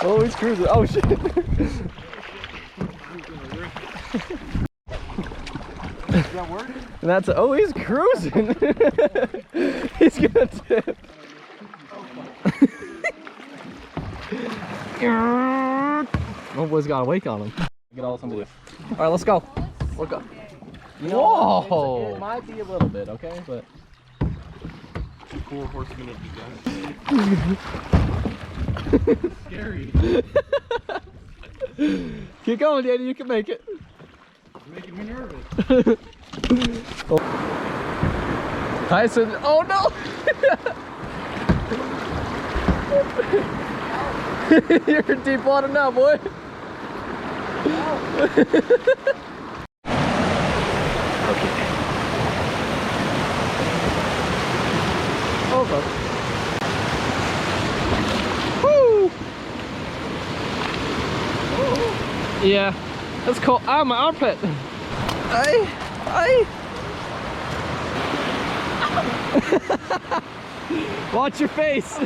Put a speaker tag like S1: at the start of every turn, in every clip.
S1: Oh, he's cruising. Oh shit.
S2: Does that work?
S1: And that's, oh, he's cruising. He's gonna tip. Oh, boy's got a wake on him. Get all somebody. All right, let's go. We'll go. You know, whoa! It might be a little bit, okay, but
S2: 4 horsemen of disaster. Scary.
S1: Keep going, Danny. You can make it.
S2: You're making me nervous.
S1: Oh. Tyson. Oh no! You're in deep water now, boy. Okay. Hold up. Woo! Yeah, that's cold. Ah, my armpit. Watch your face.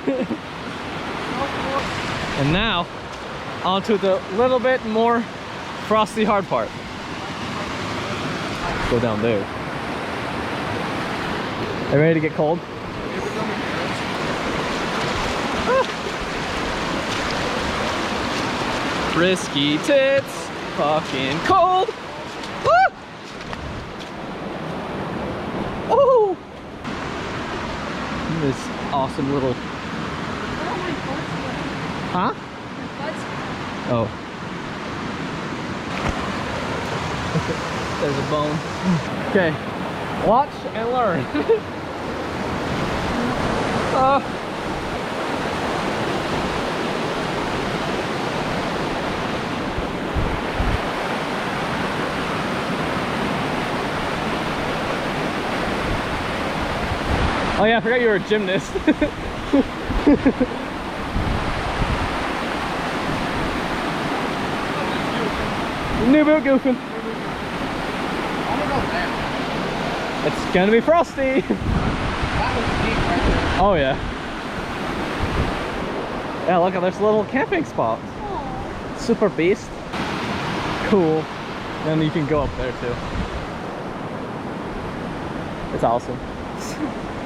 S1: And now, onto the little bit more frosty hard part. Go down there. Are you ready to get cold? Risky tits, fucking cold. Ah! Oh! This awesome little. Huh? Oh. There's a bone. Okay. Watch and learn. Oh yeah, I forgot you were a gymnast. New boot goofing. It's gonna be frosty.
S2: That was deep right there.
S1: Oh yeah. Yeah, look at this little camping spot.
S3: Aww.
S1: Super beast. Cool. And you can go up there too. It's awesome.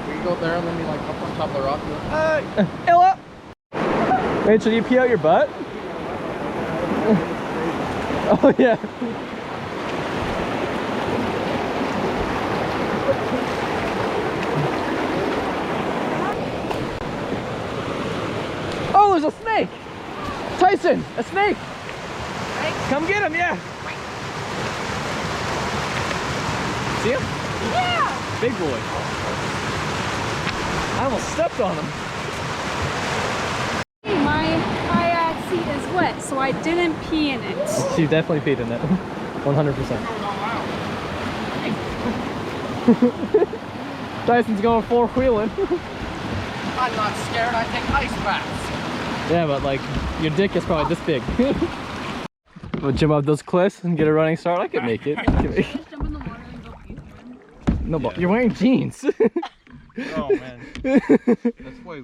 S2: We can go there and then be like up on top of the rock and go,
S1: Ella! Wait, should you pee out your butt? Oh yeah. Oh, there's a snake! Tyson, a snake! Come get him, yeah! See him?
S3: Yeah!
S1: Big boy. I almost stepped on him.
S3: My kayak seat is wet, so I didn't pee in it.
S1: She definitely peed in it. 100%. Tyson's going four-wheeling.
S2: I'm not scared, I take ice baths.
S1: Yeah, but like, your dick is probably this big. We'll jump up those cliffs and get a running start. I could make it.
S3: Jump in the water and go pee.
S1: No, but you're wearing jeans.
S2: Oh man. That's why.